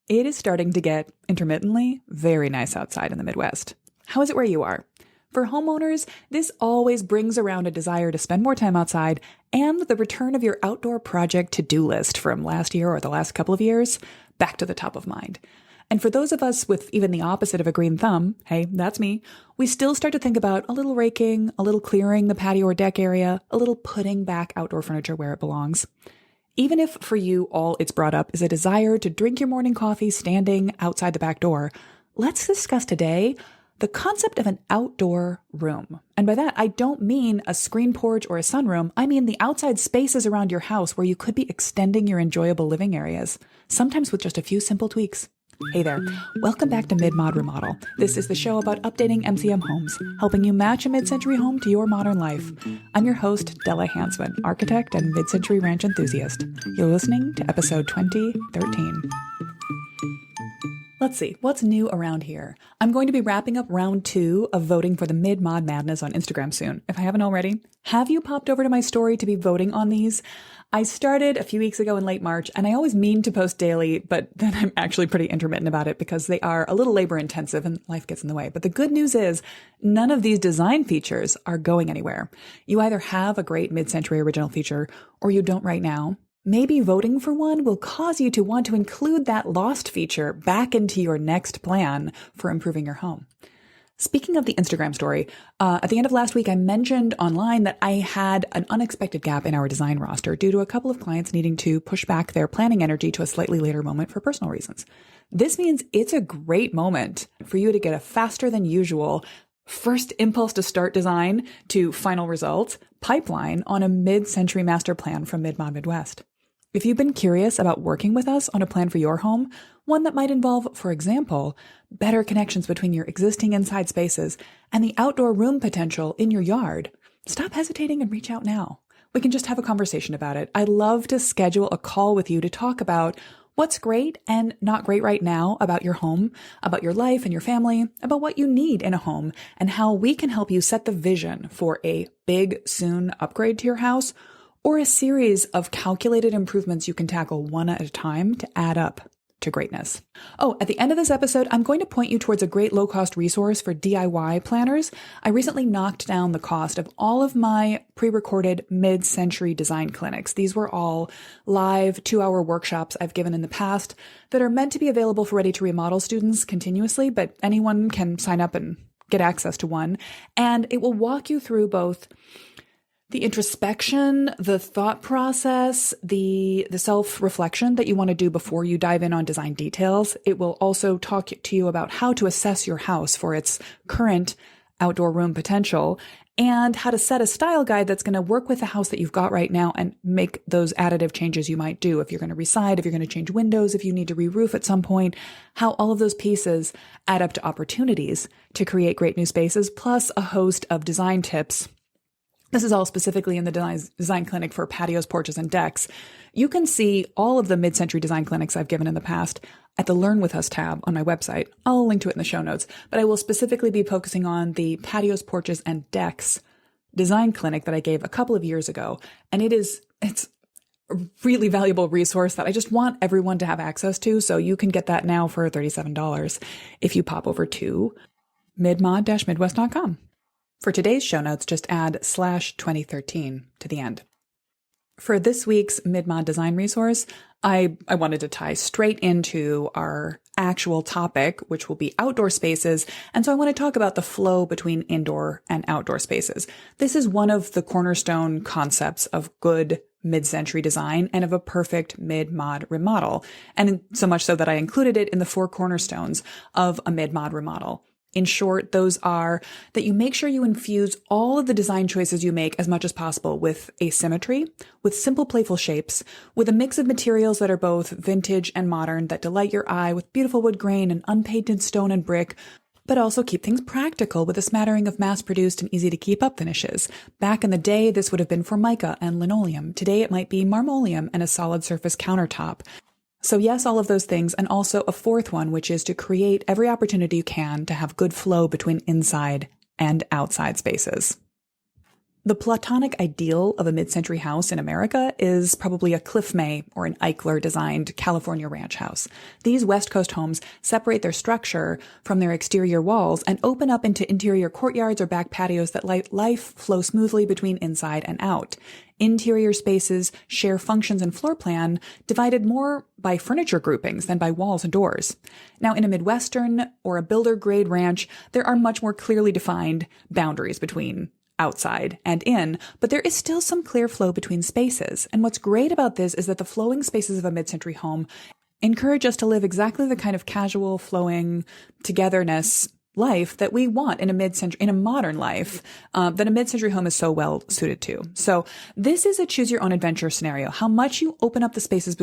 It is starting to get intermittently very nice outside in the Midwest. How is it where you are? For homeowners, this always brings around a desire to spend more time outside and the return of your outdoor project to-do list from last year or the last couple of years back to the top of mind. And for those of us with even the opposite of a green thumb, hey, that's me, we still start to think about a little raking, a little clearing the patio or deck area, a little putting back outdoor furniture where it belongs. Even if for you all it's brought up is a desire to drink your morning coffee standing outside the back door, let's discuss today the concept of an outdoor room. And by that, I don't mean a screen porch or a sunroom. I mean the outside spaces around your house where you could be extending your enjoyable living areas, sometimes with just a few simple tweaks. Hey there, welcome back to Mid-Mod Remodel. This is the show about updating MCM homes, helping you match a mid-century home to your modern life. I'm your host, Della Hansman, architect and mid-century ranch enthusiast. You're listening to episode 2013. Let's see, what's new around here? I'm going to be wrapping up round 2 of voting for the Mid-Mod Madness on Instagram soon, if I haven't already. Have you popped over to my story to be voting on these? I started a few weeks ago in late March, and I always mean to post daily, but then I'm actually pretty intermittent about it because they are a little labor intensive and life gets in the way. But the good news is none of these design features are going anywhere. You either have a great mid-century original feature or you don't right now. Maybe voting for one will cause you to want to include that lost feature back into your next plan for improving your home. Speaking of the Instagram story, at the end of last week, I mentioned online that I had an unexpected gap in our design roster due to a couple of clients needing to push back their planning energy to a slightly later moment for personal reasons. This means it's a great moment for you to get a faster than usual first impulse to start design to final results pipeline on a mid-century master plan from Mid-Mod Midwest. If you've been curious about working with us on a plan for your home, one that might involve, for example, better connections between your existing inside spaces and the outdoor room potential in your yard, stop hesitating and reach out now. We can just have a conversation about it. I'd love to schedule a call with you to talk about what's great and not great right now about your home, about your life and your family, about what you need in a home, and how we can help you set the vision for a big, soon upgrade to your house or a series of calculated improvements you can tackle one at a time to add up to greatness. Oh, at the end of this episode, I'm going to point you towards a great low-cost resource for DIY planners. I recently knocked down the cost of all of my pre-recorded mid-century design clinics. These were all live 2-hour workshops I've given in the past that are meant to be available for ready-to-remodel students continuously, but anyone can sign up and get access to one. And it will walk you through both the introspection, the thought process, the self-reflection that you want to do before you dive in on design details. It will also talk to you about how to assess your house for its current outdoor room potential and how to set a style guide that's going to work with the house that you've got right now and make those additive changes you might do. If you're going to reside, if you're going to change windows, if you need to re-roof at some point, how all of those pieces add up to opportunities to create great new spaces, plus a host of design tips. This is all specifically in the design clinic for patios, porches, and decks. You can see all of the mid-century design clinics I've given in the past at the Learn With Us tab on my website. I'll link to it in the show notes, but I will specifically be focusing on the patios, porches, and decks design clinic that I gave a couple of years ago. And it's a really valuable resource that I just want everyone to have access to. So you can get that now for $37 if you pop over to midmod-midwest.com. For today's show notes, just add /2013 to the end. For this week's Mid-Mod design resource, I wanted to tie straight into our actual topic, which will be outdoor spaces. And so I want to talk about the flow between indoor and outdoor spaces. This is one of the cornerstone concepts of good mid-century design and of a perfect mid-mod remodel. And so much so that I included it in the 4 cornerstones of a mid-mod remodel. In short, those are that you make sure you infuse all of the design choices you make as much as possible with asymmetry, with simple, playful shapes, with a mix of materials that are both vintage and modern that delight your eye with beautiful wood grain and unpainted stone and brick, but also keep things practical with a smattering of mass-produced and easy-to-keep-up finishes. Back in the day, this would have been Formica and linoleum. Today, it might be marmoleum and a solid surface countertop. So yes, all of those things, and also a 4th one, which is to create every opportunity you can to have good flow between inside and outside spaces. The platonic ideal of a mid-century house in America is probably a Cliff May or an Eichler-designed California ranch house. These West Coast homes separate their structure from their exterior walls and open up into interior courtyards or back patios that let life flow smoothly between inside and out. Interior spaces share functions and floor plan divided more by furniture groupings than by walls and doors. Now, in a Midwestern or a builder-grade ranch, there are much more clearly defined boundaries between outside and in, but there is still some clear flow between spaces. And what's great about this is that the flowing spaces of a mid-century home encourage us to live exactly the kind of casual, flowing togetherness life that we want in a modern life, that a mid-century home is so well suited to. So this is a choose your own adventure scenario. How much you open up the spaces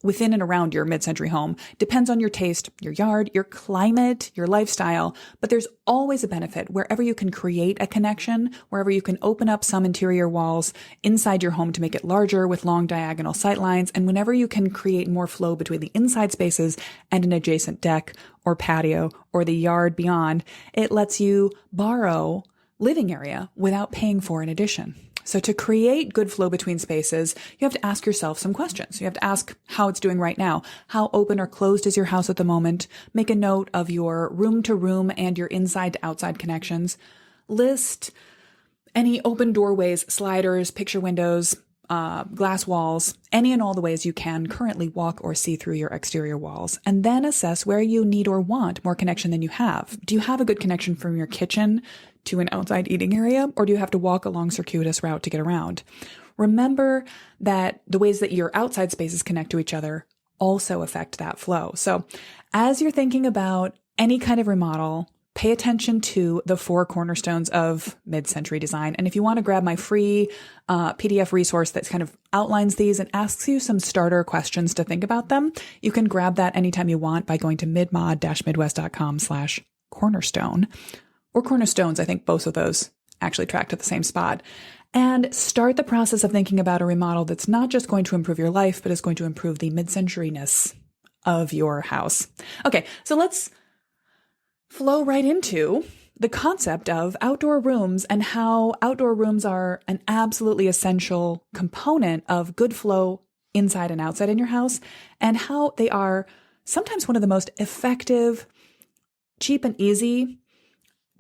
within and around your mid-century home depends on your taste, your yard, your climate, your lifestyle, but there's always a benefit wherever you can create a connection, wherever you can open up some interior walls inside your home to make it larger with long diagonal sight lines, and whenever you can create more flow between the inside spaces and an adjacent deck or patio or the yard beyond, it lets you borrow living area without paying for an addition. So to create good flow between spaces, you have to ask yourself some questions. You have to ask how it's doing right now. How open or closed is your house at the moment? Make a note of your room to room and your inside to outside connections. List any open doorways, sliders, picture windows, glass walls, any and all the ways you can currently walk or see through your exterior walls, and then assess where you need or want more connection than you have. Do you have a good connection from your kitchen to an outside eating area, or do you have to walk a long circuitous route to get around? Remember that the ways that your outside spaces connect to each other also affect that flow. So as you're thinking about any kind of remodel, pay attention to the 4 cornerstones of mid-century design. And if you want to grab my free PDF resource that kind of outlines these and asks you some starter questions to think about them, you can grab that anytime you want by going to midmod-midwest.com/cornerstone. Or cornerstones. I think both of those actually track to the same spot. And start the process of thinking about a remodel that's not just going to improve your life, but is going to improve the mid-century-ness of your house. Okay, so let's flow right into the concept of outdoor rooms and how outdoor rooms are an absolutely essential component of good flow inside and outside in your house, and how they are sometimes one of the most effective, cheap and easy,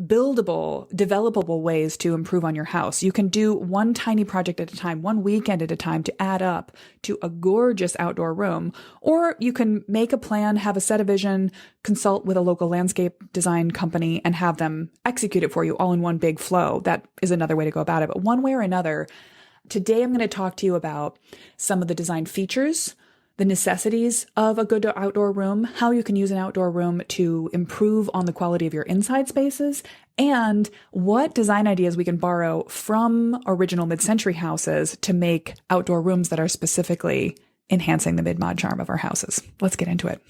buildable, developable ways to improve on your house. You can do one tiny project at a time, one weekend at a time to add up to a gorgeous outdoor room. Or you can make a plan, have a set of vision, consult with a local landscape design company and have them execute it for you all in one big flow. That is another way to go about it. But one way or another, today I'm going to talk to you about some of the design features, the necessities of a good outdoor room, how you can use an outdoor room to improve on the quality of your inside spaces, and what design ideas we can borrow from original mid-century houses to make outdoor rooms that are specifically enhancing the mid-mod charm of our houses. Let's get into it.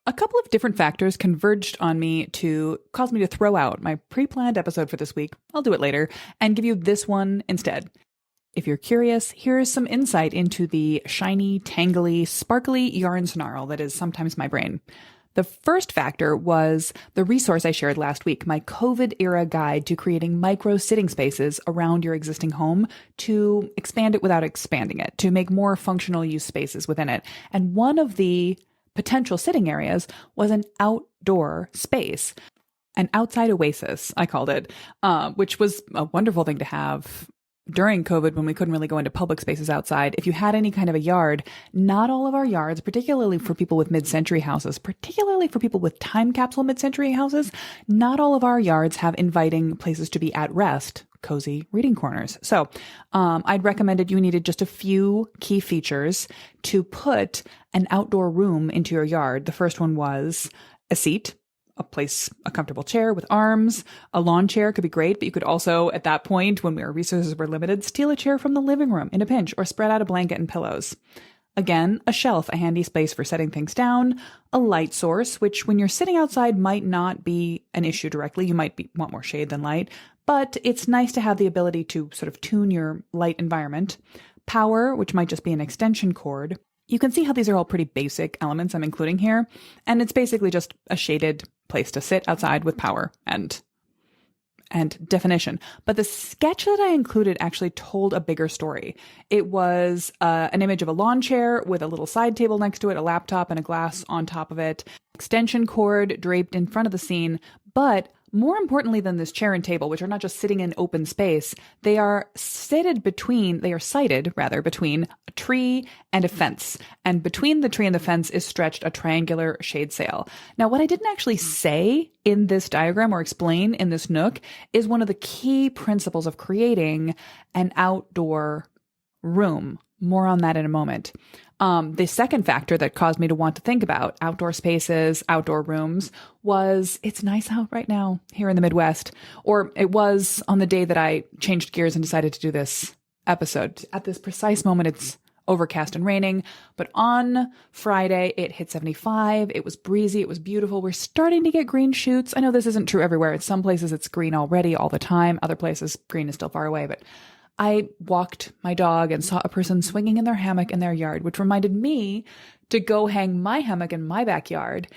A couple of different factors converged on me to cause me to throw out my pre-planned episode for this week. I'll do it later and give you this one instead. If you're curious, here's some insight into the shiny, tangly, sparkly yarn snarl that is sometimes my brain. The first factor was the resource I shared last week, my COVID-era guide to creating micro sitting spaces around your existing home to expand it without expanding it, to make more functional use spaces within it. And one of the potential sitting areas was an outdoor space, an outside oasis, I called it, which was a wonderful thing to have during COVID when we couldn't really go into public spaces outside. If you had any kind of a yard, not all of our yards, particularly for people with mid-century houses, particularly for people with time capsule mid-century houses, not all of our yards have inviting places to be at rest, cozy reading corners. So I'd recommended you needed just a few key features to put an outdoor room into your yard. The first one was a seat, a comfortable chair with arms. A lawn chair could be great, but you could also, at that point, when our resources were limited, steal a chair from the living room in a pinch or spread out a blanket and pillows. Again, a shelf, a handy space for setting things down, a light source, which when you're sitting outside might not be an issue directly. You might want more shade than light, but it's nice to have the ability to sort of tune your light environment. Power, which might just be an extension cord. You can see how these are all pretty basic elements I'm including here, and it's basically just a shaded place to sit outside with power and and definition. But the sketch that I included actually told a bigger story. It was an image of a lawn chair with a little side table next to it, a laptop and a glass on top of it, extension cord draped in front of the scene. But more importantly than this chair and table, which are not just sitting in open space, they are sited between a tree and a fence. And between the tree and the fence is stretched a triangular shade sail. Now, what I didn't actually say in this diagram or explain in this nook is one of the key principles of creating an outdoor room. More on that in a moment. The second factor that caused me to want to think about outdoor spaces, outdoor rooms, was it's nice out right now here in the Midwest. Or it was on the day that I changed gears and decided to do this episode. At this precise moment, it's overcast and raining. But on Friday, it hit 75. It was breezy. It was beautiful. We're starting to get green shoots. I know this isn't true everywhere. In some places, it's green already all the time. Other places, green is still far away. But I walked my dog and saw a person swinging in their hammock in their yard, which reminded me to go hang my hammock in my backyard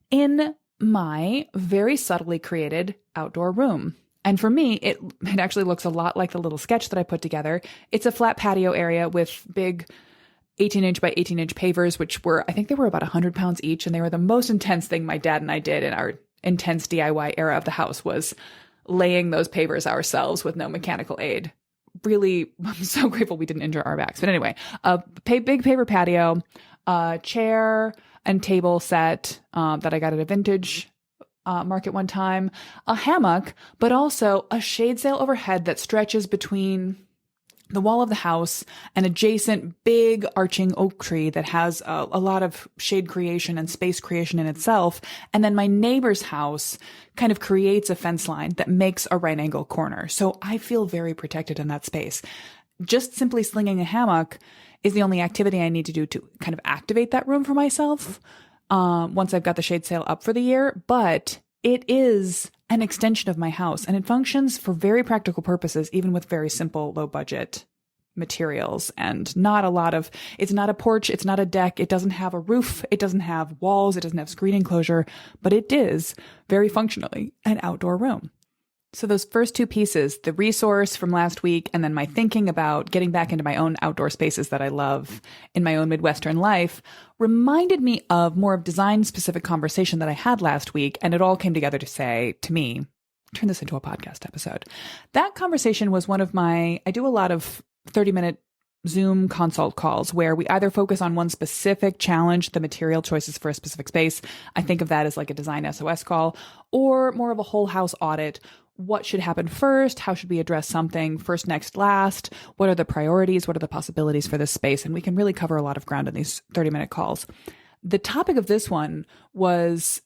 in my very subtly created outdoor room. And for me, it actually looks a lot like the little sketch that I put together. It's a flat patio area with big 18-inch by 18-inch pavers, which were, I think they were about 100 pounds each. And they were the most intense thing my dad and I did in our intense DIY era of the house, was laying those pavers ourselves with no mechanical aid. Really, I'm so grateful we didn't injure our backs. But anyway, a big paper patio, chair and table set that I got at a vintage market one time, a hammock, but also a shade sail overhead that stretches between the wall of the house, an adjacent big arching oak tree that has a lot of shade creation and space creation in itself. And then my neighbor's house kind of creates a fence line that makes a right angle corner. So I feel very protected in that space. Just simply slinging a hammock is the only activity I need to do to kind of activate that room for myself once I've got the shade sail up for the year. But it is an extension of my house, and it functions for very practical purposes, even with very simple, low budget materials and not a lot of, it's not a porch, it's not a deck, it doesn't have a roof, it doesn't have walls, it doesn't have screen enclosure, but it is very functionally an outdoor room. So those first two pieces, the resource from last week, and then my thinking about getting back into my own outdoor spaces that I love in my own Midwestern life, reminded me of more of design-specific conversation that I had last week, and it all came together to say, to me, turn this into a podcast episode. That conversation was one of I do a lot of 30-minute Zoom consult calls where we either focus on one specific challenge, the material choices for a specific space. I think of that as like a design SOS call, or more of a whole house audit. What should happen first? How should we address something first, next, last? What are the priorities? What are the possibilities for this space? And we can really cover a lot of ground in these 30-minute calls. The topic of this one was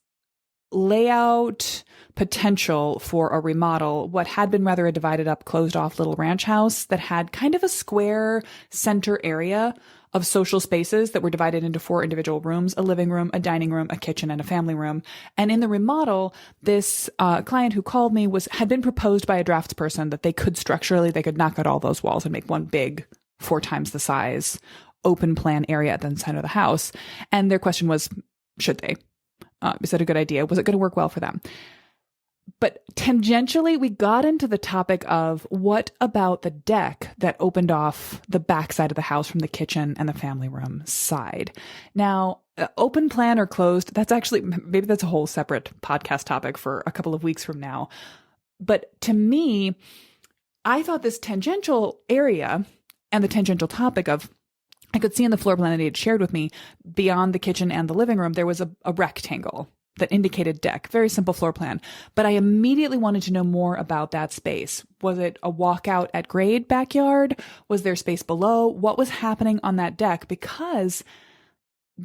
layout potential for a remodel, what had been rather a divided up, closed off little ranch house that had kind of a square center area of social spaces that were divided into 4 individual rooms, a living room, a dining room, a kitchen, and a family room. And in the remodel, this client who called me had been proposed by a draftsperson that they could knock out all those walls and make one big 4 times the size open plan area at the center of the house. And their question was, should they? Is that a good idea? Was it going to work well for them? But tangentially, we got into the topic of what about the deck that opened off the backside of the house from the kitchen and the family room side. Now, open plan or closed, maybe that's a whole separate podcast topic for a couple of weeks from now. But to me, I thought this tangential area and the tangential topic of, I could see in the floor plan that he had shared with me, beyond the kitchen and the living room, there was a rectangle that indicated deck, very simple floor plan. But I immediately wanted to know more about that space. Was it a walkout at grade backyard? Was there space below? What was happening on that deck? Because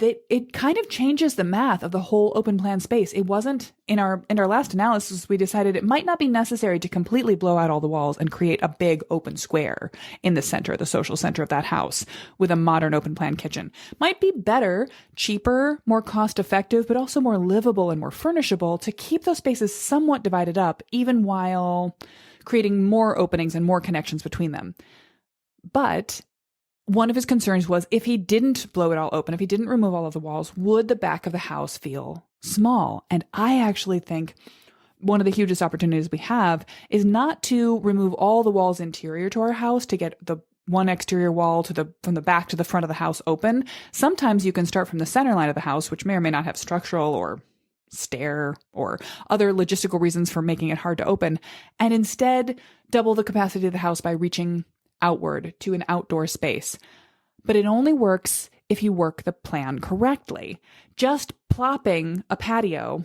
it kind of changes the math of the whole open plan space. It wasn't in our last analysis, we decided it might not be necessary to completely blow out all the walls and create a big open square in the center, the social center of that house with a modern open plan kitchen. Might be better, cheaper, more cost effective, but also more livable and more furnishable to keep those spaces somewhat divided up, even while creating more openings and more connections between them. But one of his concerns was if he didn't blow it all open, if he didn't remove all of the walls, would the back of the house feel small? And I actually think one of the hugest opportunities we have is not to remove all the walls interior to our house to get the one exterior wall from the back to the front of the house open. Sometimes you can start from the center line of the house, which may or may not have structural or stair or other logistical reasons for making it hard to open, and instead double the capacity of the house by reaching outward to an outdoor space. But it only works if you work the plan correctly. Just plopping a patio,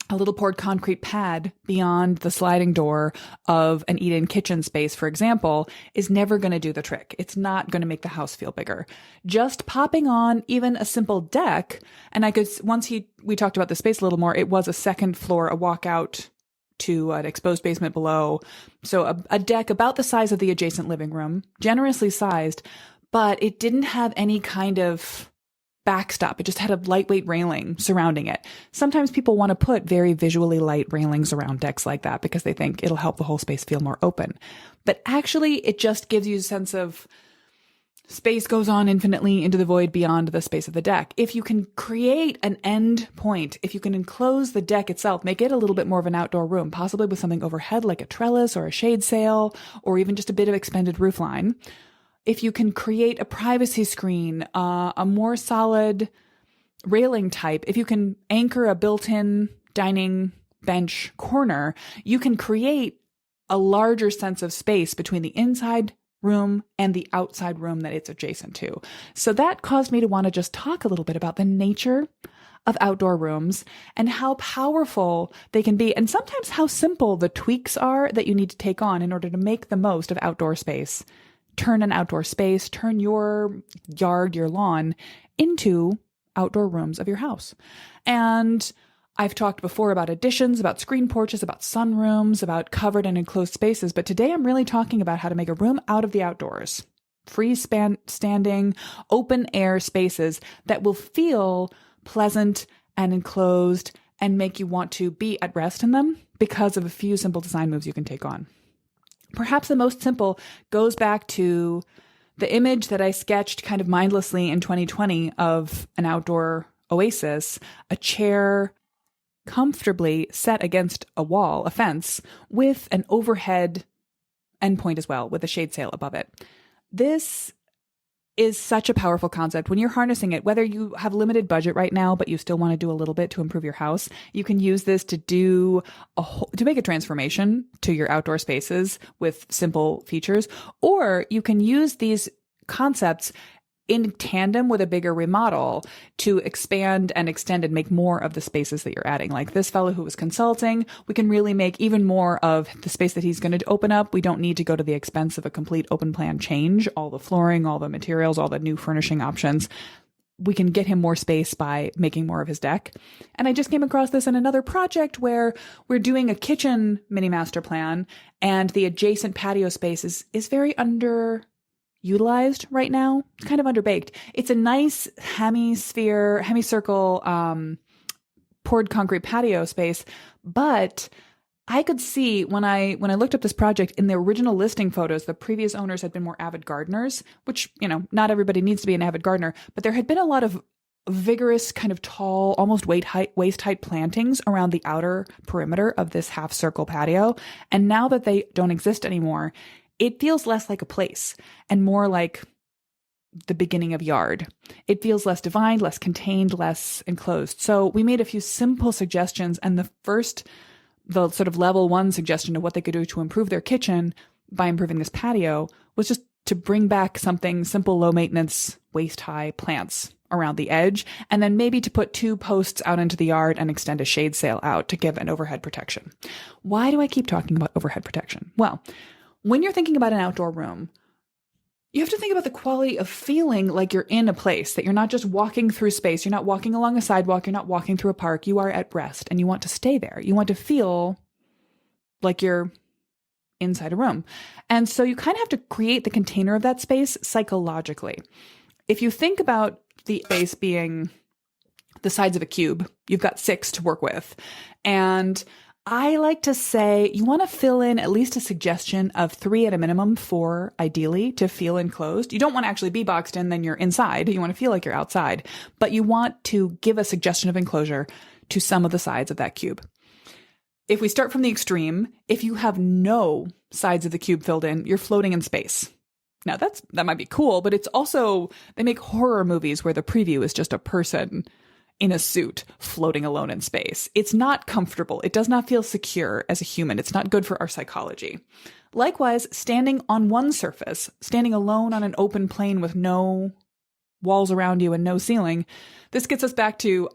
a little poured concrete pad beyond the sliding door of an eat-in kitchen space, for example, is never going to do the trick. It's not going to make the house feel bigger. Just popping on even a simple deck, and we talked about the space a little more, it was a second floor, a walkout to an exposed basement below. So a deck about the size of the adjacent living room, generously sized, but it didn't have any kind of backstop. It just had a lightweight railing surrounding it. Sometimes people want to put very visually light railings around decks like that because they think it'll help the whole space feel more open. But actually, it just gives you a sense of space goes on infinitely into the void beyond the space of the deck. If you can create an end point, if you can enclose the deck itself, make it a little bit more of an outdoor room, possibly with something overhead like a trellis or a shade sail, or even just a bit of expanded roofline. If you can create a privacy screen, a more solid railing type, if you can anchor a built-in dining bench corner, you can create a larger sense of space between the inside room and the outside room that it's adjacent to. So that caused me to want to just talk a little bit about the nature of outdoor rooms and how powerful they can be, and sometimes how simple the tweaks are that you need to take on in order to make the most of outdoor space. Turn an outdoor space, turn your yard, your lawn into outdoor rooms of your house. And I've talked before about additions, about screen porches, about sunrooms, about covered and enclosed spaces, but today I'm really talking about how to make a room out of the outdoors. Standing, open air spaces that will feel pleasant and enclosed and make you want to be at rest in them because of a few simple design moves you can take on. Perhaps the most simple goes back to the image that I sketched kind of mindlessly in 2020 of an outdoor oasis, a chair comfortably set against a wall, a fence, with an overhead endpoint as well, with a shade sail above it. This is such a powerful concept. When you're harnessing it, whether you have limited budget right now, but you still want to do a little bit to improve your house, you can use this to make a transformation to your outdoor spaces with simple features, or you can use these concepts in tandem with a bigger remodel to expand and extend and make more of the spaces that you're adding. Like this fellow who was consulting, we can really make even more of the space that he's going to open up. We don't need to go to the expense of a complete open plan change, all the flooring, all the materials, all the new furnishing options. We can get him more space by making more of his deck. And I just came across this in another project where we're doing a kitchen mini master plan, and the adjacent patio space is very underutilized right now. It's kind of underbaked. It's a nice semicircle poured concrete patio space, but I could see when I looked up this project in the original listing photos, the previous owners had been more avid gardeners, which, not everybody needs to be an avid gardener, but there had been a lot of vigorous, kind of tall, almost waist height plantings around the outer perimeter of this half circle patio. And now that they don't exist anymore, it feels less like a place and more like the beginning of yard. It feels less defined, less contained, less enclosed. So we made a few simple suggestions, and the sort of level one suggestion of what they could do to improve their kitchen by improving this patio was just to bring back something simple, low maintenance, waist high plants around the edge, and then maybe to put 2 posts out into the yard and extend a shade sail out to give an overhead protection. Why do I keep talking about overhead protection? Well, when you're thinking about an outdoor room, you have to think about the quality of feeling like you're in a place, that you're not just walking through space. You're not walking along a sidewalk. You're not walking through a park. You are at rest and you want to stay there. You want to feel like you're inside a room. And so you kind of have to create the container of that space psychologically. If you think about the space being the sides of a cube, you've got 6 to work with. And I like to say you want to fill in at least a suggestion of 3 at a minimum, 4 ideally, to feel enclosed. You don't want to actually be boxed in, then you're inside. You want to feel like you're outside, but you want to give a suggestion of enclosure to some of the sides of that cube. if we start from the extreme, if you have no sides of the cube filled in, you're floating in space. Now that might be cool, but it's also, they make horror movies where the preview is just a person in a suit floating alone in space. It's not comfortable. It does not feel secure as a human. It's not good for our psychology. Likewise, standing on one surface, standing alone on an open plane with no walls around you and no ceiling, this gets us back to,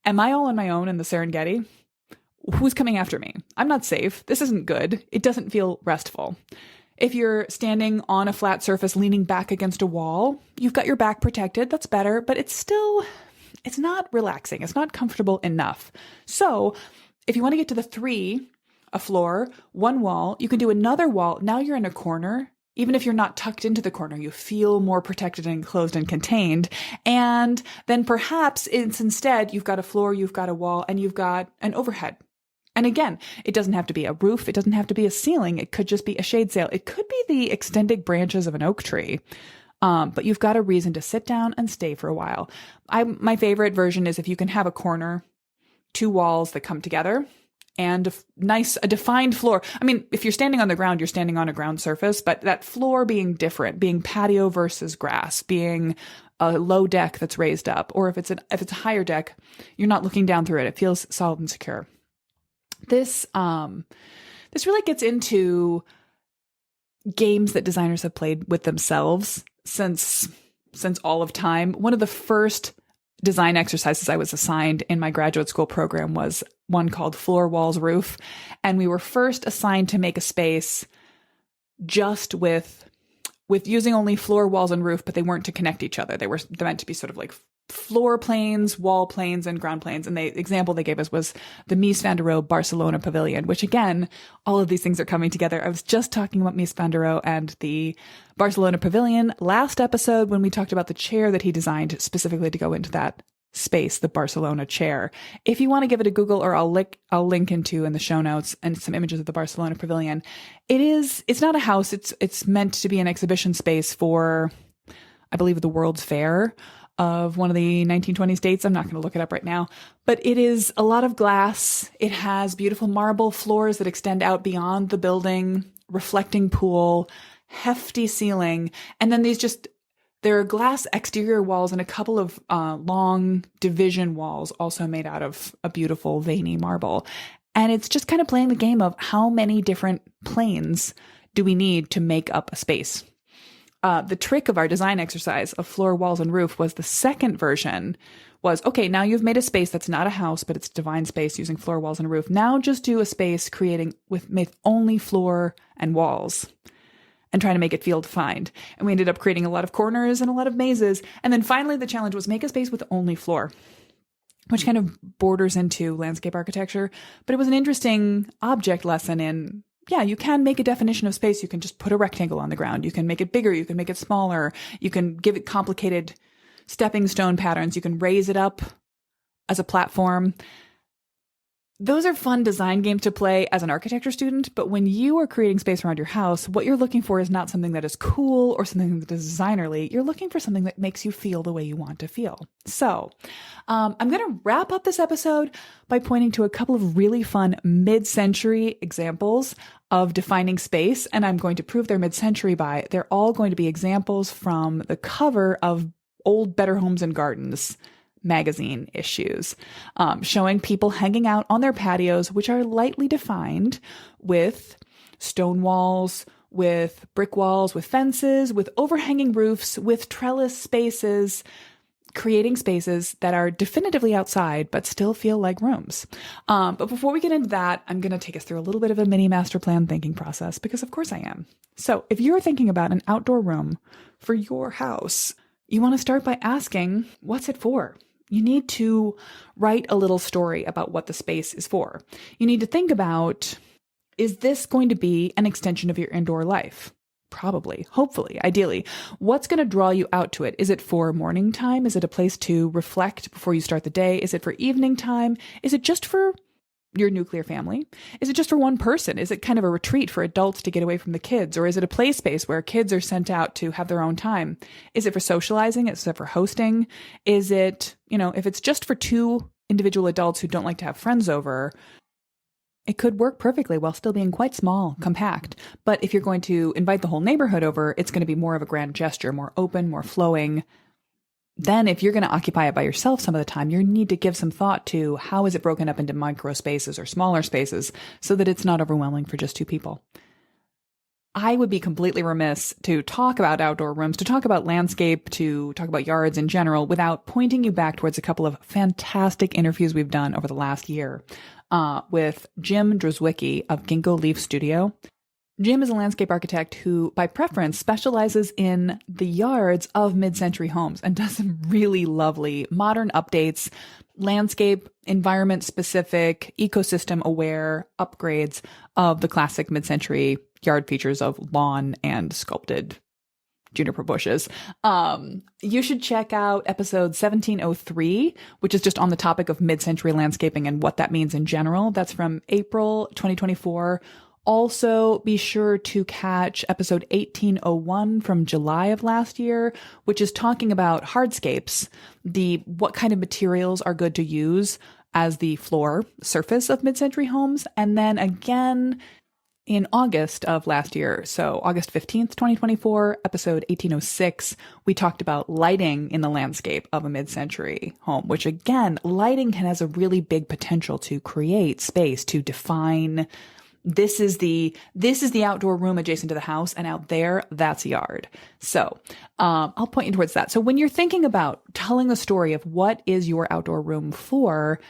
am I all on my own in the Serengeti? Who's coming after me? I'm not safe. This isn't good. It doesn't feel restful. If you're standing on a flat surface leaning back against a wall, you've got your back protected. That's better, but it's not relaxing. It's not comfortable enough. So if you want to get to the 3, a floor, 1 wall, you can do another wall. Now you're in a corner. Even if you're not tucked into the corner, you feel more protected and enclosed and contained. And then perhaps it's instead, you've got a floor, you've got a wall, and you've got an overhead. And again, it doesn't have to be a roof. It doesn't have to be a ceiling. It could just be a shade sail. It could be the extended branches of an oak tree. But you've got a reason to sit down and stay for a while. My favorite version is if you can have a corner, 2 walls that come together, and a defined floor. I mean, if you're standing on the ground, you're standing on a ground surface, but that floor being different, being patio versus grass, being a low deck that's raised up, or if it's a higher deck, you're not looking down through it. It feels solid and secure. This really gets into games that designers have played with themselves since all of time. One of the first design exercises I was assigned in my graduate school program was one called Floor, Walls, Roof. And we were first assigned to make a space just with using only floor, walls, and roof, but they weren't to connect each other. They're meant to be sort of like floor planes, wall planes, and ground planes. And the example they gave us was the Mies van der Rohe Barcelona Pavilion, which again, all of these things are coming together. I was just talking about Mies van der Rohe and the Barcelona Pavilion last episode when we talked about the chair that he designed specifically to go into that space, the Barcelona chair. If you want to give it a Google, or I'll link into in the show notes and some images of the Barcelona Pavilion. It's not a house. It's meant to be an exhibition space for, I believe, the World's Fair of one of the 1920s dates. I'm not going to look it up right now, but it is a lot of glass. It has beautiful marble floors that extend out beyond the building, reflecting pool, hefty ceiling. And then there are glass exterior walls and a couple of long division walls also made out of a beautiful veiny marble. And it's just kind of playing the game of how many different planes do we need to make up a space. The trick of our design exercise of floor, walls, and roof was the second version was, okay, now you've made a space that's not a house, but it's divine space using floor, walls, and roof. Now just do a space creating with only floor and walls and trying to make it feel defined. And we ended up creating a lot of corners and a lot of mazes. And then finally the challenge was make a space with only floor, which kind of borders into landscape architecture. But it was an interesting object lesson in, yeah, you can make a definition of space. You can just put a rectangle on the ground. You can make it bigger. You can make it smaller. You can give it complicated stepping stone patterns. You can raise it up as a platform. Those are fun design games to play as an architecture student, but when you are creating space around your house, what you're looking for is not something that is cool or something that is designerly. You're looking for something that makes you feel the way you want to feel. So I'm going to wrap up this episode by pointing to a couple of really fun mid-century examples of defining space, and I'm going to prove they're mid-century by they're all going to be examples from the cover of Old Better Homes and Gardens magazine issues, showing people hanging out on their patios, which are lightly defined with stone walls, with brick walls, with fences, with overhanging roofs, with trellis spaces, creating spaces that are definitively outside, but still feel like rooms. But before we get into that, I'm going to take us through a little bit of a mini master plan thinking process, because of course I am. So if you're thinking about an outdoor room for your house, you want to start by asking, what's it for? You need to write a little story about what the space is for. You need to think about, is this going to be an extension of your indoor life? Probably, hopefully, ideally. What's going to draw you out to it? Is it for morning time? Is it a place to reflect before you start the day? Is it for evening time? Is it just for your nuclear family? Is it just for one person? Is it kind of a retreat for adults to get away from the kids? Or is it a play space where kids are sent out to have their own time? Is it for socializing? Is it for hosting? Is it, if it's just for two individual adults who don't like to have friends over, It could work perfectly while still being quite small, compact. But if you're going to invite the whole neighborhood over, it's going to be more of a grand gesture, more open, more flowing. Then if you're going to occupy it by yourself some of the time, you need to give some thought to how is it broken up into micro spaces or smaller spaces so that it's not overwhelming for just two people. I would be completely remiss to talk about outdoor rooms, to talk about landscape, to talk about yards in general without pointing you back towards a couple of fantastic interviews we've done over the last year with Jim Drozwicki of Ginkgo Leaf Studio. Jim is a landscape architect who, by preference, specializes in the yards of mid-century homes and does some really lovely modern updates, landscape, environment-specific, ecosystem-aware upgrades of the classic mid-century yard features of lawn and sculpted juniper bushes. You should check out episode 1703, which is just on the topic of mid-century landscaping and what that means in general. That's from April 2024. Also, be sure to catch episode 1801 from July of last year, which is talking about hardscapes, what kind of materials are good to use as the floor surface of mid-century homes. And then again, in August of last year, so August 15th, 2024, episode 1806, we talked about lighting in the landscape of a mid-century home, which again, lighting has a really big potential to create space, to define this is the outdoor room adjacent to the house, and out there, that's a yard. So I'll point you towards that. So when you're thinking about telling the story of what is your outdoor room for,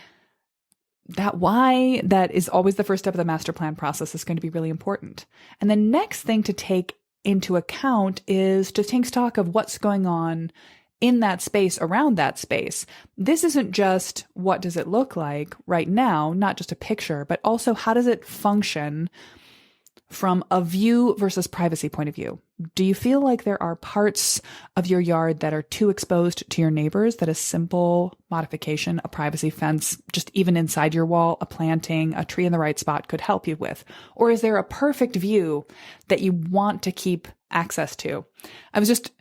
that why that is always the first step of the master plan process is going to be really important. And the next thing to take into account is to take stock of what's going on in that space, around that space. This isn't just what does it look like right now, not just a picture, but also how does it function from a view versus privacy point of view. Do you feel like there are parts of your yard that are too exposed to your neighbors that a simple modification, a privacy fence, just even inside your wall, a planting, a tree in the right spot could help you with? Or is there a perfect view that you want to keep access to? I was just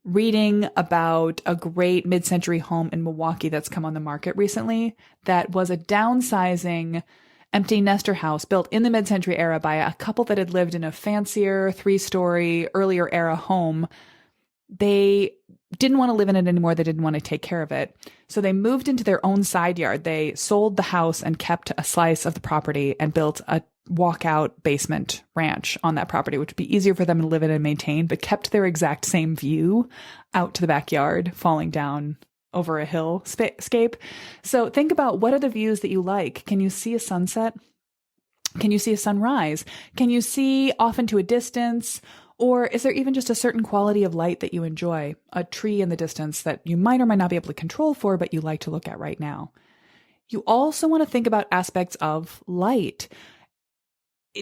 reading about a great mid-century home in Milwaukee that's come on the market recently that was a downsizing empty nester house built in the mid-century era by a couple that had lived in a fancier 3-story earlier era home. They didn't want to live in it anymore. They didn't want to take care of it. So they moved into their own side yard. They sold the house and kept a slice of the property and built a walkout basement ranch on that property, which would be easier for them to live in and maintain, but kept their exact same view out to the backyard, falling down over a hill scape. So think about, what are the views that you like? Can you see a sunset? Can you see a sunrise? Can you see off into a distance? Or is there even just a certain quality of light that you enjoy? A tree in the distance that you might or might not be able to control for, but you like to look at right now. You also want to think about aspects of light.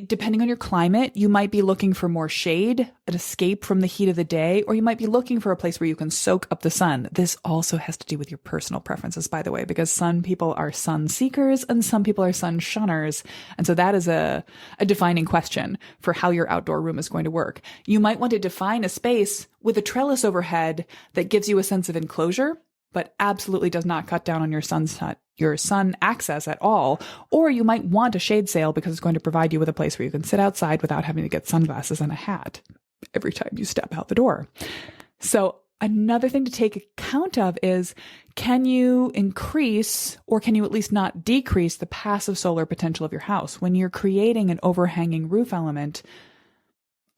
Depending on your climate, you might be looking for more shade, an escape from the heat of the day, or you might be looking for a place where you can soak up the sun. This also has to do with your personal preferences, by the way, because some people are sun seekers and some people are sun shunners. And so that is a defining question for how your outdoor room is going to work. You might want to define a space with a trellis overhead that gives you a sense of enclosure, but absolutely does not cut down on your sun access at all. Or you might want a shade sail because it's going to provide you with a place where you can sit outside without having to get sunglasses and a hat every time you step out the door. So another thing to take account of is, can you increase, or can you at least not decrease, the passive solar potential of your house? When you're creating an overhanging roof element,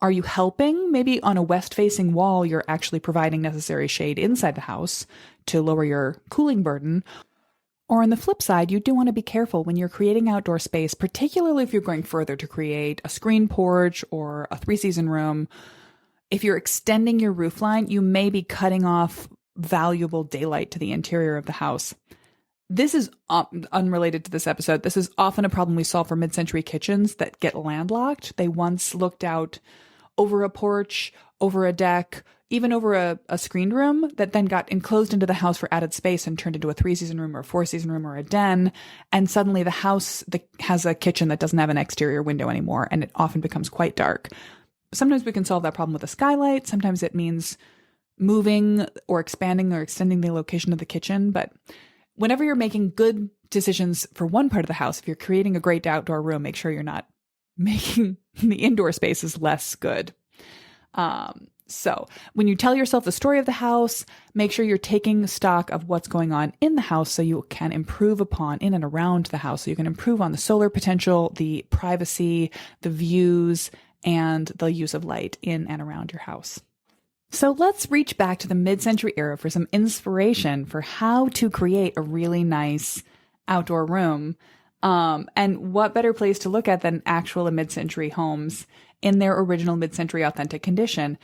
are you helping? Maybe on a west-facing wall, you're actually providing necessary shade inside the house to lower your cooling burden. Or on the flip side, you do want to be careful when you're creating outdoor space, particularly if you're going further to create a screen porch or a 3-season room. If you're extending your roof line, you may be cutting off valuable daylight to the interior of the house. This is unrelated to this episode. This is often a problem we solve for mid-century kitchens that get landlocked. They once looked out over a porch, over a deck, even over a screened room that then got enclosed into the house for added space and turned into a 3-season room or a 4-season room or a den. And suddenly the house has a kitchen that doesn't have an exterior window anymore, and it often becomes quite dark. Sometimes we can solve that problem with a skylight. Sometimes it means moving or expanding or extending the location of the kitchen. But whenever you're making good decisions for one part of the house, if you're creating a great outdoor room, make sure you're not making the indoor spaces less good. So when you tell yourself the story of the house, make sure you're taking stock of what's going on in the house so you can improve upon in and around the house. So you can improve on the solar potential, the privacy, the views, and the use of light in and around your house. So let's reach back to the mid-century era for some inspiration for how to create a really nice outdoor room. And what better place to look at than actual mid-century homes in their original mid-century authentic condition.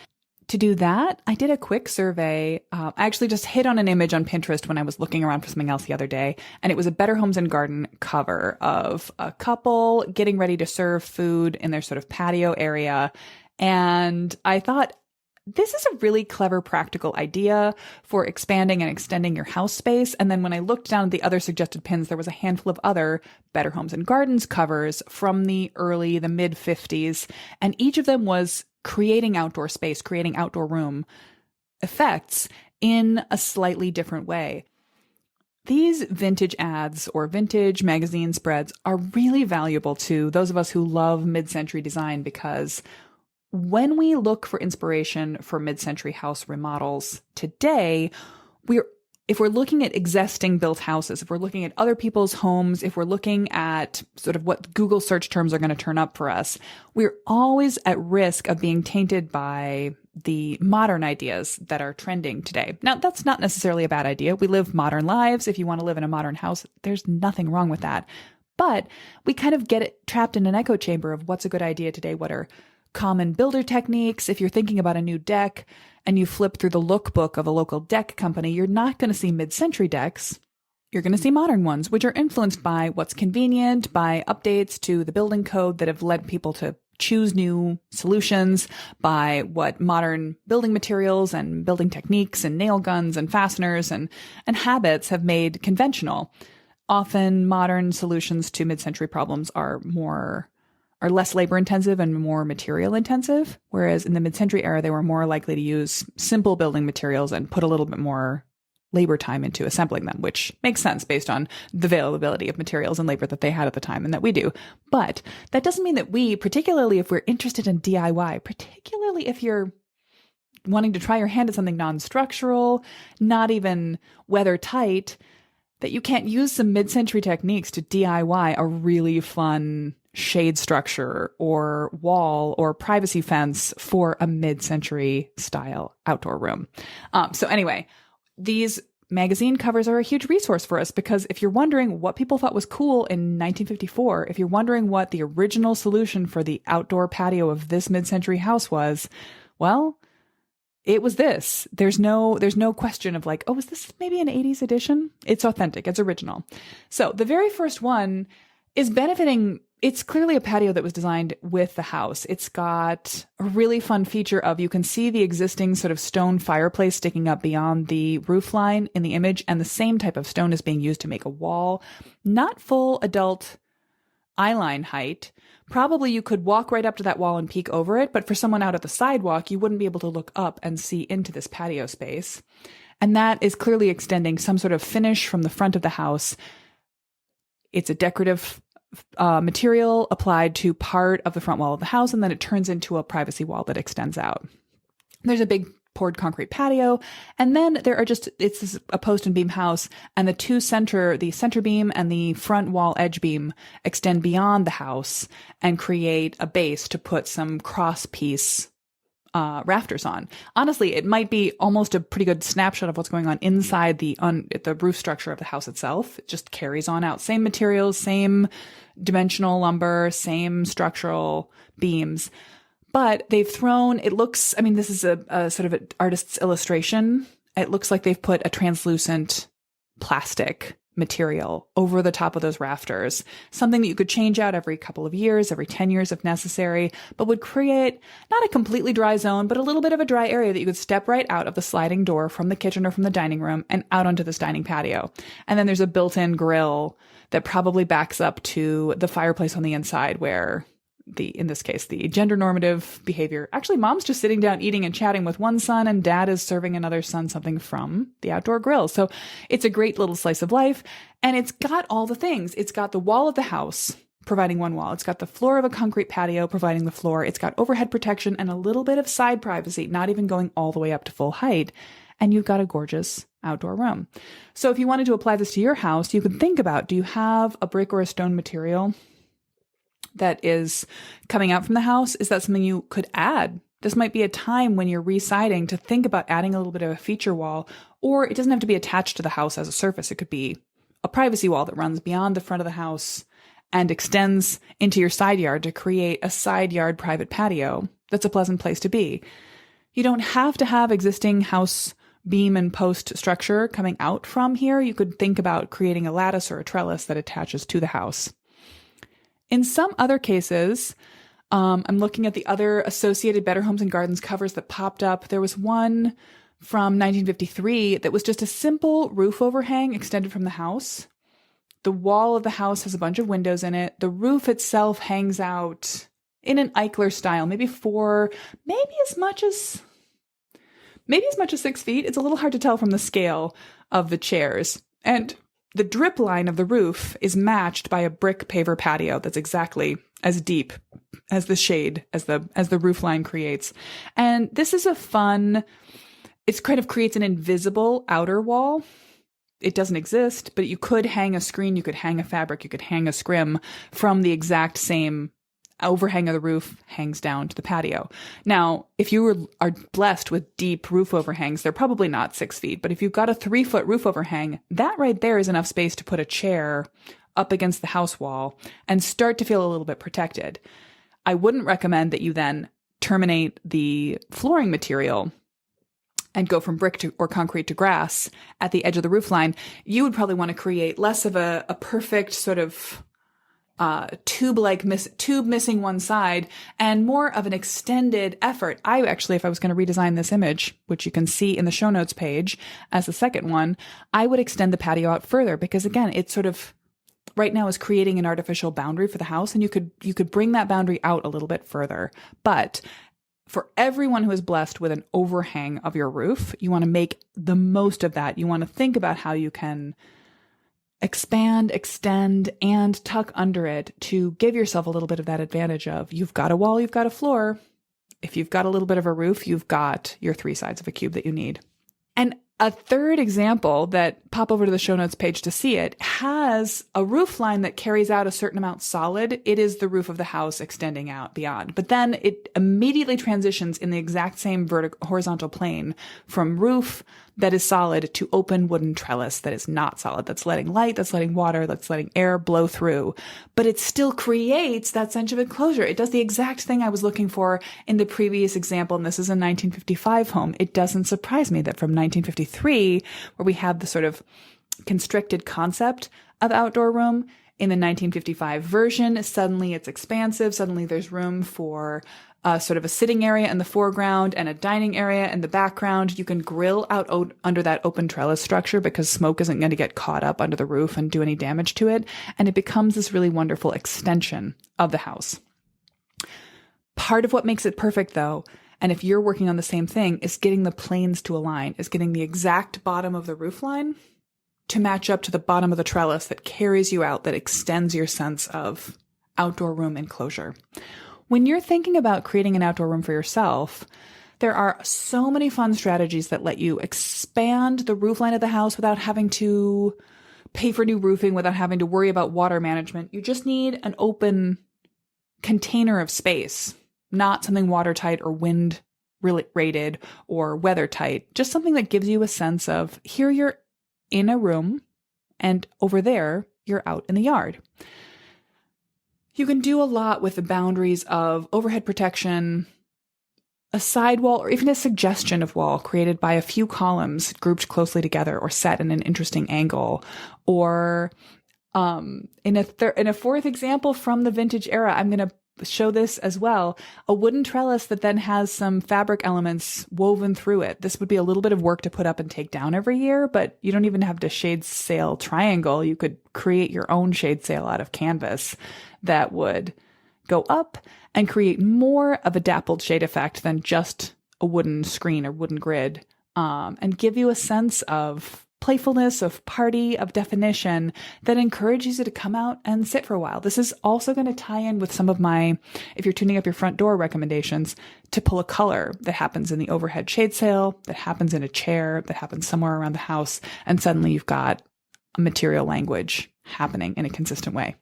To do that, I did a quick survey. I actually just hit on an image on Pinterest when I was looking around for something else the other day, and it was a Better Homes and Garden cover of a couple getting ready to serve food in their sort of patio area. And I thought, this is a really clever, practical idea for expanding and extending your house space. And then when I looked down at the other suggested pins, there was a handful of other Better Homes and Gardens covers from the mid 50s. And each of them was creating outdoor space, creating outdoor room effects in a slightly different way. These vintage ads or vintage magazine spreads are really valuable to those of us who love mid-century design, because when we look for inspiration for mid-century house remodels today, if we're looking at existing built houses, if we're looking at other people's homes, if we're looking at sort of what Google search terms are going to turn up for us, we're always at risk of being tainted by the modern ideas that are trending today. Now, that's not necessarily a bad idea. We live modern lives. If you want to live in a modern house, there's nothing wrong with that. But we kind of get it trapped in an echo chamber of what's a good idea today, what are common builder techniques. If you're thinking about a new deck and you flip through the lookbook of a local deck company, you're not going to see mid-century decks. You're going to see modern ones, which are influenced by what's convenient, by updates to the building code that have led people to choose new solutions, by what modern building materials and building techniques and nail guns and fasteners and habits have made conventional. Often modern solutions to mid-century problems are less labor intensive and more material intensive, whereas in the mid-century era, they were more likely to use simple building materials and put a little bit more labor time into assembling them, which makes sense based on the availability of materials and labor that they had at the time and that we do. But that doesn't mean that we, particularly if we're interested in DIY, particularly if you're wanting to try your hand at something non-structural, not even weather tight, that you can't use some mid-century techniques to DIY a really fun shade structure or wall or privacy fence for a mid-century style outdoor room. So anyway, these magazine covers are a huge resource for us, because if you're wondering what people thought was cool in 1954, if you're wondering what the original solution for the outdoor patio of this mid-century house was, well, it was this. There's no question of like, oh, is this maybe an 80s edition? It's authentic. It's original. So the very first one is benefiting. It's clearly a patio that was designed with the house. It's got a really fun feature of, you can see the existing sort of stone fireplace sticking up beyond the roof line in the image, and the same type of stone is being used to make a wall. Not full adult eyeline height. Probably you could walk right up to that wall and peek over it, but for someone out at the sidewalk, you wouldn't be able to look up and see into this patio space. And that is clearly extending some sort of finish from the front of the house. It's a decorative material applied to part of the front wall of the house, and then it turns into a privacy wall that extends out. There's a big poured concrete patio, and then it's a post and beam house, and the center beam and the front wall edge beam extend beyond the house and create a base to put some cross piece rafters on. Honestly, it might be almost a pretty good snapshot of what's going on inside the roof structure of the house itself. It just carries on out. Same materials, same dimensional lumber, same structural beams. But they've thrown, this is a sort of an artist's illustration. It looks like they've put a translucent plastic material over the top of those rafters, something that you could change out every couple of years, every 10 years if necessary, but would create not a completely dry zone, but a little bit of a dry area that you could step right out of the sliding door from the kitchen or from the dining room and out onto this dining patio. And then there's a built-in grill that probably backs up to the fireplace on the inside, where in this case, the gender normative behavior. Actually, mom's just sitting down eating and chatting with one son, and dad is serving another son something from the outdoor grill. So it's a great little slice of life, and it's got all the things. It's got the wall of the house providing one wall. It's got the floor of a concrete patio providing the floor. It's got overhead protection and a little bit of side privacy, not even going all the way up to full height. And you've got a gorgeous outdoor room. So if you wanted to apply this to your house, you could think about, do you have a brick or a stone material that is coming out from the house? Is that something you could add? This might be a time when you're re-siding to think about adding a little bit of a feature wall, or it doesn't have to be attached to the house as a surface. It could be a privacy wall that runs beyond the front of the house and extends into your side yard to create a side yard private patio that's a pleasant place to be. You don't have to have existing house beam and post structure coming out from here. You could think about creating a lattice or a trellis that attaches to the house. In some other cases, I'm looking at the other Associated Better Homes and Gardens covers that popped up. There was one from 1953 that was just a simple roof overhang extended from the house. The wall of the house has a bunch of windows in it. The roof itself hangs out in an Eichler style, maybe as much as 6 feet. It's a little hard to tell from the scale of the chairs. And the drip line of the roof is matched by a brick paver patio that's exactly as deep as the shade as the roof line creates. And this is it kind of creates an invisible outer wall. It doesn't exist, but you could hang a screen, you could hang a fabric, you could hang a scrim from the exact same overhang of the roof hangs down to the patio. Now, if you are blessed with deep roof overhangs, they're probably not 6 feet, but if you've got a 3-foot roof overhang, that right there is enough space to put a chair up against the house wall and start to feel a little bit protected. I wouldn't recommend that you then terminate the flooring material and go from brick or concrete to grass at the edge of the roof line. You would probably want to create less of a perfect sort of tube missing one side and more of an extended effort. If I was going to redesign this image, which you can see in the show notes page as the second one, I would extend the patio out further because again, it sort of right now is creating an artificial boundary for the house, and you could bring that boundary out a little bit further. But for everyone who is blessed with an overhang of your roof, you want to make the most of that. You want to think about how you can expand, extend, and tuck under it to give yourself a little bit of that advantage of you've got a wall, you've got a floor. If you've got a little bit of a roof, you've got your 3 sides of a cube that you need. And a third example that pop over to the show notes page to see it has a roof line that carries out a certain amount solid. It is the roof of the house extending out beyond, but then it immediately transitions in the exact same horizontal plane from roof that is solid to open wooden trellis that is not solid, that's letting light, that's letting water, that's letting air blow through. But it still creates that sense of enclosure. It does the exact thing I was looking for in the previous example, and this is a 1955 home. It doesn't surprise me that from 1953, where we have the sort of constricted concept of outdoor room, in the 1955 version, suddenly it's expansive. Suddenly there's room for sort of a sitting area in the foreground and a dining area in the background. You can grill out under that open trellis structure because smoke isn't going to get caught up under the roof and do any damage to it. And it becomes this really wonderful extension of the house. Part of what makes it perfect, though, and if you're working on the same thing, is getting the planes to align, is getting the exact bottom of the roof line to match up to the bottom of the trellis that carries you out, that extends your sense of outdoor room enclosure. When you're thinking about creating an outdoor room for yourself, there are so many fun strategies that let you expand the roof line of the house without having to pay for new roofing, without having to worry about water management. You just need an open container of space, not something watertight or wind rated or weather tight, just something that gives you a sense of here you're in a room and over there you're out in the yard. You can do a lot with the boundaries of overhead protection, a side wall, or even a suggestion of wall created by a few columns grouped closely together or set in an interesting angle. Or in a fourth example from the vintage era, I'm going to show this as well, a wooden trellis that then has some fabric elements woven through it. This would be a little bit of work to put up and take down every year, but you don't even have to shade sail triangle. You could create your own shade sail out of canvas that would go up and create more of a dappled shade effect than just a wooden screen or wooden grid, and give you a sense of playfulness, of party, of definition that encourages you to come out and sit for a while. This is also going to tie in with some of my, if you're tuning up your front door, recommendations to pull a color that happens in the overhead shade sail, that happens in a chair, that happens somewhere around the house, and suddenly you've got a material language happening in a consistent way.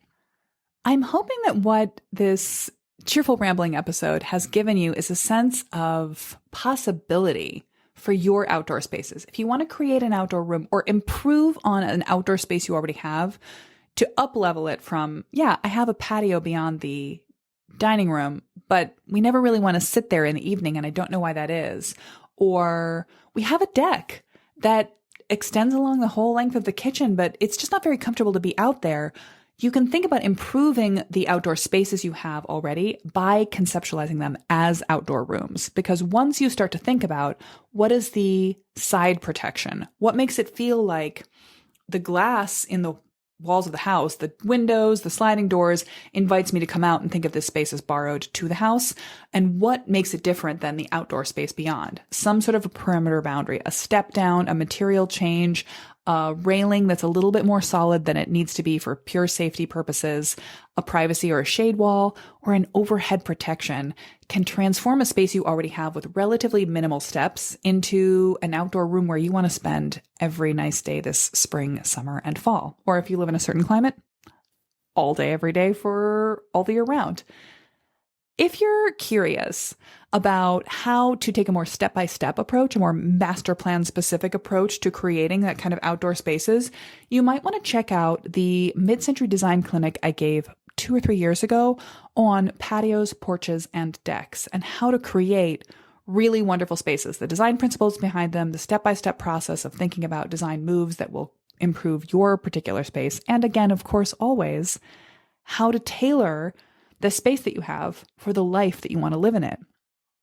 I'm hoping that what this cheerful rambling episode has given you is a sense of possibility for your outdoor spaces. If you want to create an outdoor room or improve on an outdoor space you already have, to up-level it from, yeah, I have a patio beyond the dining room, but we never really want to sit there in the evening and I don't know why that is. Or we have a deck that extends along the whole length of the kitchen, but it's just not very comfortable to be out there. You can think about improving the outdoor spaces you have already by conceptualizing them as outdoor rooms. Because once you start to think about what is the side protection, what makes it feel like the glass in the walls of the house, the windows, the sliding doors, invites me to come out and think of this space as borrowed to the house, and what makes it different than the outdoor space beyond. Some sort of a perimeter boundary, a step down, a material change, a railing that's a little bit more solid than it needs to be for pure safety purposes, a privacy or a shade wall, or an overhead protection can transform a space you already have with relatively minimal steps into an outdoor room where you want to spend every nice day this spring, summer, and fall. Or if you live in a certain climate, all day, every day for all the year round. If you're curious about how to take a more step-by-step approach, a more master plan specific approach to creating that kind of outdoor spaces, you might want to check out the mid-century design clinic I gave 2 or 3 years ago on patios, porches, and decks, and how to create really wonderful spaces, the design principles behind them, the step-by-step process of thinking about design moves that will improve your particular space, and again, of course, always, how to tailor the space that you have for the life that you want to live in it.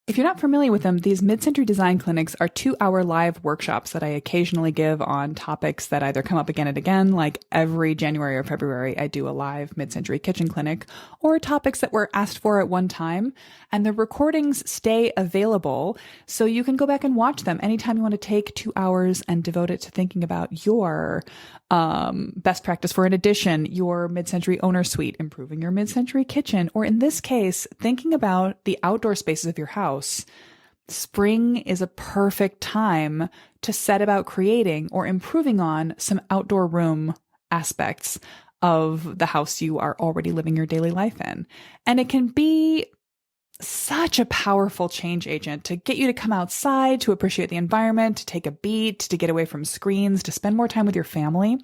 If you're not familiar with them, these mid-century design clinics are 2-hour live workshops that I occasionally give on topics that either come up again and again, like every January or February, I do a live mid-century kitchen clinic, or topics that were asked for at one time. And the recordings stay available, so you can go back and watch them anytime you want to take 2 hours and devote it to thinking about your best practice for an addition, your mid-century owner suite, improving your mid-century kitchen, or in this case, thinking about the outdoor spaces of your house. Spring is a perfect time to set about creating or improving on some outdoor room aspects of the house you are already living your daily life in. And it can be such a powerful change agent to get you to come outside, to appreciate the environment, to take a beat, to get away from screens, to spend more time with your family.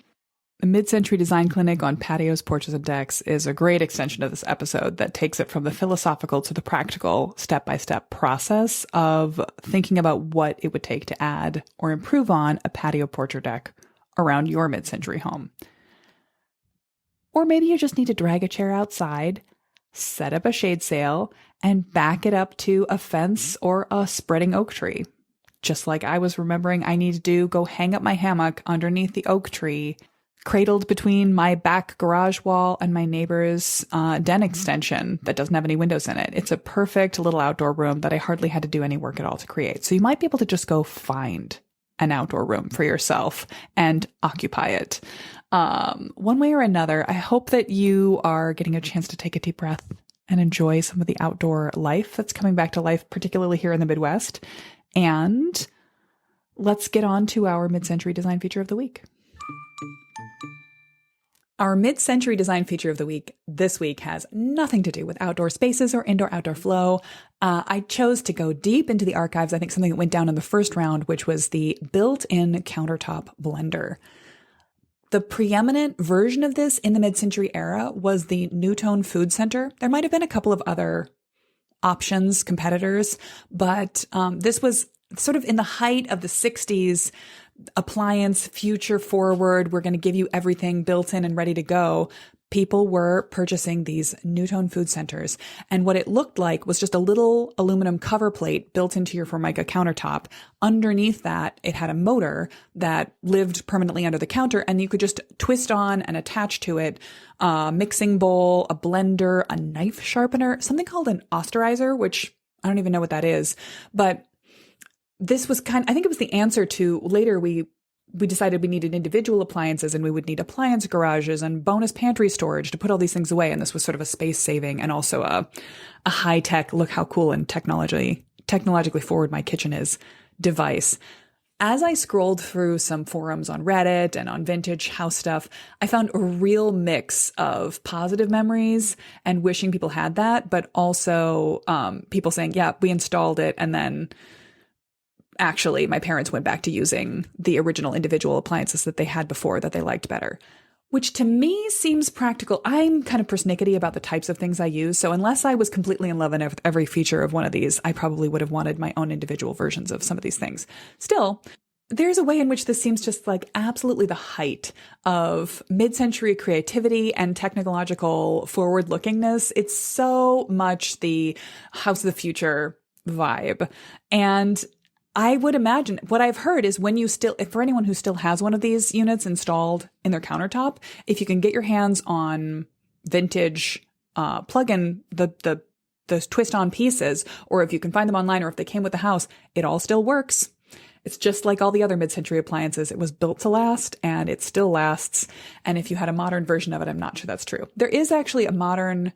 The Mid-Century Design Clinic on patios, porches, and decks is a great extension of this episode that takes it from the philosophical to the practical step-by-step process of thinking about what it would take to add or improve on a patio, porch, or deck around your mid-century home. Or maybe you just need to drag a chair outside, set up a shade sail, and back it up to a fence or a spreading oak tree. Just like I was remembering I need to do, go hang up my hammock underneath the oak tree, cradled between my back garage wall and my neighbor's den extension that doesn't have any windows in it. It's a perfect little outdoor room that I hardly had to do any work at all to create. So you might be able to just go find an outdoor room for yourself and occupy it. One way or another, I hope that you are getting a chance to take a deep breath and enjoy some of the outdoor life that's coming back to life, particularly here in the Midwest. And let's get on to our mid-century design feature of the week. Our mid-century design feature of the week this week has nothing to do with outdoor spaces or indoor-outdoor flow. I chose to go deep into the archives. I think something that went down in the first round, which was the built-in countertop blender. The preeminent version of this in the mid-century era was the Newtone Food Center. There might have been a couple of other options, competitors, but this was sort of in the height of the 60s appliance, future forward. We're going to give you everything built in and ready to go. people were purchasing these Newtone food centers. And what it looked like was just a little aluminum cover plate built into your Formica countertop. Underneath that, it had a motor that lived permanently under the counter, and you could just twist on and attach to it a mixing bowl, a blender, a knife sharpener, something called an osterizer, which I don't even know what that is. But this was I think it was the answer to later we decided we needed individual appliances and we would need appliance garages and bonus pantry storage to put all these things away. And this was sort of a space saving and also a high tech, look how cool and technologically forward my kitchen is device. As I scrolled through some forums on Reddit and on vintage house stuff, I found a real mix of positive memories and wishing people had that, but also people saying, yeah, we installed it and then actually, my parents went back to using the original individual appliances that they had before that they liked better, which to me seems practical. I'm kind of persnickety about the types of things I use. So unless I was completely in love with every feature of one of these, I probably would have wanted my own individual versions of some of these things. Still, there's a way in which this seems just like absolutely the height of mid-century creativity and technological forward-lookingness. It's so much the house of the future vibe. And I would imagine what I've heard is if for anyone who still has one of these units installed in their countertop, if you can get your hands on vintage plug-in, the twist on pieces, or if you can find them online or if they came with the house, it all still works. It's just like all the other mid-century appliances. It was built to last and it still lasts. And if you had a modern version of it, I'm not sure that's true. There is actually a modern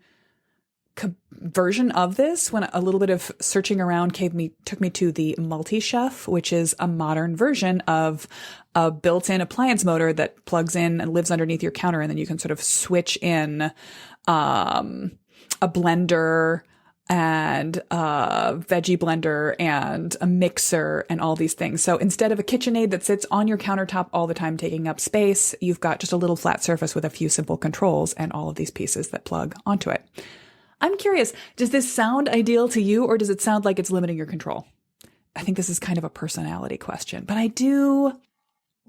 version of this when a little bit of searching around took me to the multi-chef, which is a modern version of a built-in appliance motor that plugs in and lives underneath your counter. And then you can sort of switch in a blender and a veggie blender and a mixer and all these things. So instead of a KitchenAid that sits on your countertop all the time taking up space, you've got just a little flat surface with a few simple controls and all of these pieces that plug onto it. I'm curious, does this sound ideal to you or does it sound like it's limiting your control? I think this is kind of a personality question, but I do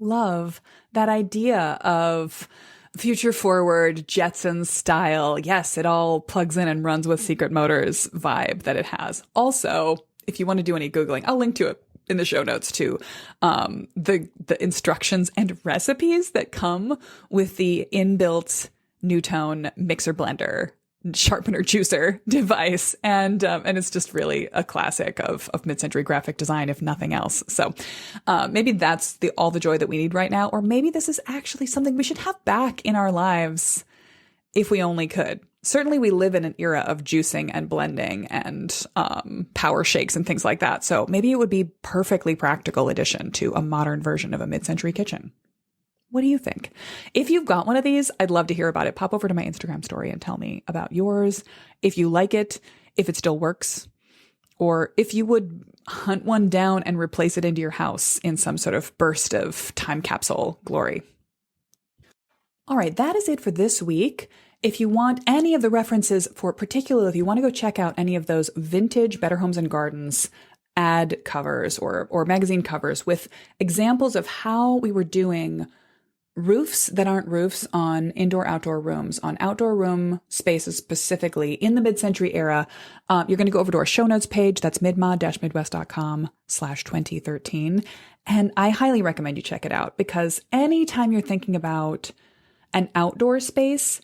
love that idea of future forward Jetsons style. Yes, it all plugs in and runs with secret motors vibe that it has. Also, if you want to do any Googling, I'll link to it in the show notes too. The instructions and recipes that come with the inbuilt Newtone mixer blender sharpener juicer device. And it's just really a classic of mid-century graphic design, if nothing else. So, maybe that's all the joy that we need right now. Or maybe this is actually something we should have back in our lives if we only could. Certainly we live in an era of juicing and blending and, power shakes and things like that. So maybe it would be perfectly practical addition to a modern version of a mid-century kitchen. What do you think? If you've got one of these, I'd love to hear about it. Pop over to my Instagram story and tell me about yours. If you like it, if it still works, or if you would hunt one down and replace it into your house in some sort of burst of time capsule glory. All right, that is it for this week. If you want any of the references particularly if you want to go check out any of those vintage Better Homes and Gardens ad covers or magazine covers with examples of how we were doing roofs that aren't roofs on indoor-outdoor rooms, on outdoor room spaces specifically in the mid-century era, you're going to go over to our show notes page. That's midmod-midwest.com/2013. And I highly recommend you check it out because anytime you're thinking about an outdoor space,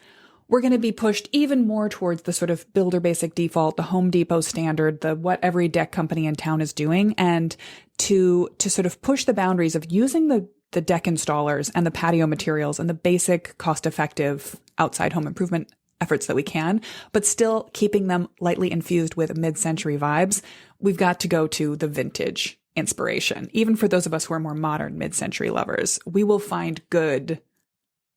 we're going to be pushed even more towards the sort of builder basic default, the Home Depot standard, the what every deck company in town is doing, and to sort of push the boundaries of using the deck installers and the patio materials and the basic cost-effective outside home improvement efforts that we can, but still keeping them lightly infused with mid-century vibes. We've got to go to the vintage inspiration. Even for those of us who are more modern mid-century lovers, we will find good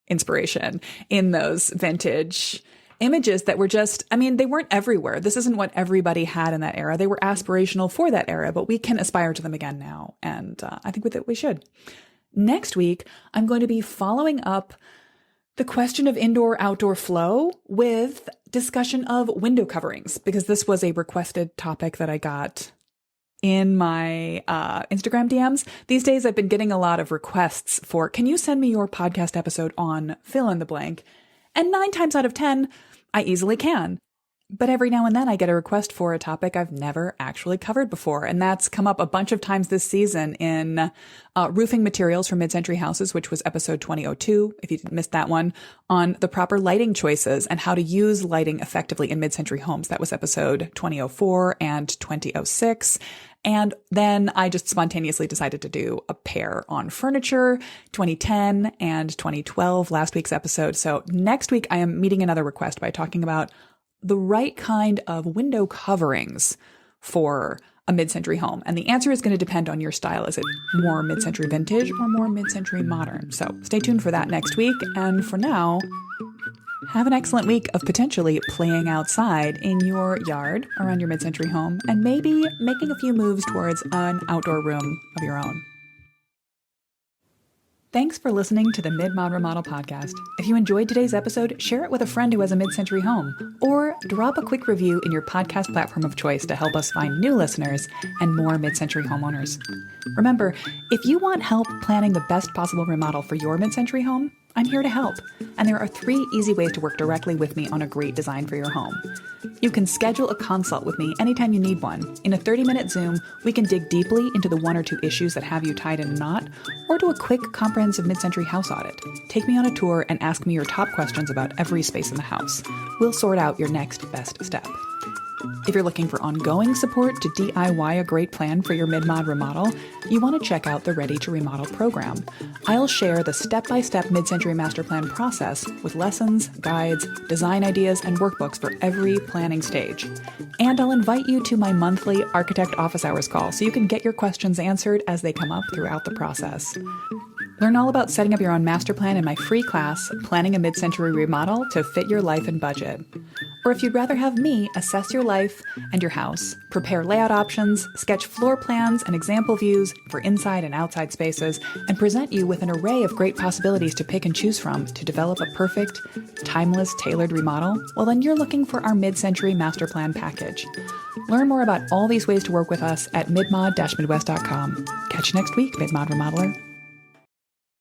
inspiration in those vintage images that were just, they weren't everywhere. This isn't what everybody had in that era. They were aspirational for that era, but we can aspire to them again now. And I think we should. Next week, I'm going to be following up the question of indoor-outdoor flow with discussion of window coverings, because this was a requested topic that I got in my Instagram DMs. These days, I've been getting a lot of requests for, can you send me your podcast episode on fill in the blank? And 9 times out of 10, I easily can. But every now and then I get a request for a topic I've never actually covered before. And that's come up a bunch of times this season in roofing materials for mid-century houses, which was episode 2002, if you missed that one, on the proper lighting choices and how to use lighting effectively in mid-century homes. That was episode 2004 and 2006. And then I just spontaneously decided to do a pair on furniture, 2010 and 2012, last week's episode. So next week I am meeting another request by talking about the right kind of window coverings for a mid-century home. And the answer is going to depend on your style. Is it more mid-century vintage or more mid-century modern? So stay tuned for that next week. And for now, have an excellent week of potentially playing outside in your yard around your mid-century home and maybe making a few moves towards an outdoor room of your own. Thanks for listening to the Mid-Mod Remodel podcast. If you enjoyed today's episode, share it with a friend who has a mid-century home, or drop a quick review in your podcast platform of choice to help us find new listeners and more mid-century homeowners. Remember, if you want help planning the best possible remodel for your mid-century home, I'm here to help. And there are 3 easy ways to work directly with me on a great design for your home. You can schedule a consult with me anytime you need one. In a 30-minute Zoom, we can dig deeply into the 1 or 2 issues that have you tied in a knot, or do a quick, comprehensive mid-century house audit. Take me on a tour and ask me your top questions about every space in the house. We'll sort out your next best step. If you're looking for ongoing support to DIY a great plan for your mid-mod remodel, you want to check out the Ready to Remodel program. I'll share the step-by-step mid-century master plan process with lessons, guides, design ideas, and workbooks for every planning stage. And I'll invite you to my monthly Architect Office Hours call so you can get your questions answered as they come up throughout the process. Learn all about setting up your own master plan in my free class, Planning a Mid-Century Remodel to Fit Your Life and Budget. Or if you'd rather have me assess your life and your house, prepare layout options, sketch floor plans and example views for inside and outside spaces, and present you with an array of great possibilities to pick and choose from to develop a perfect, timeless, tailored remodel, well then you're looking for our mid-century master plan package. Learn more about all these ways to work with us at midmod-midwest.com. Catch you next week, Mid-Mod Remodeler.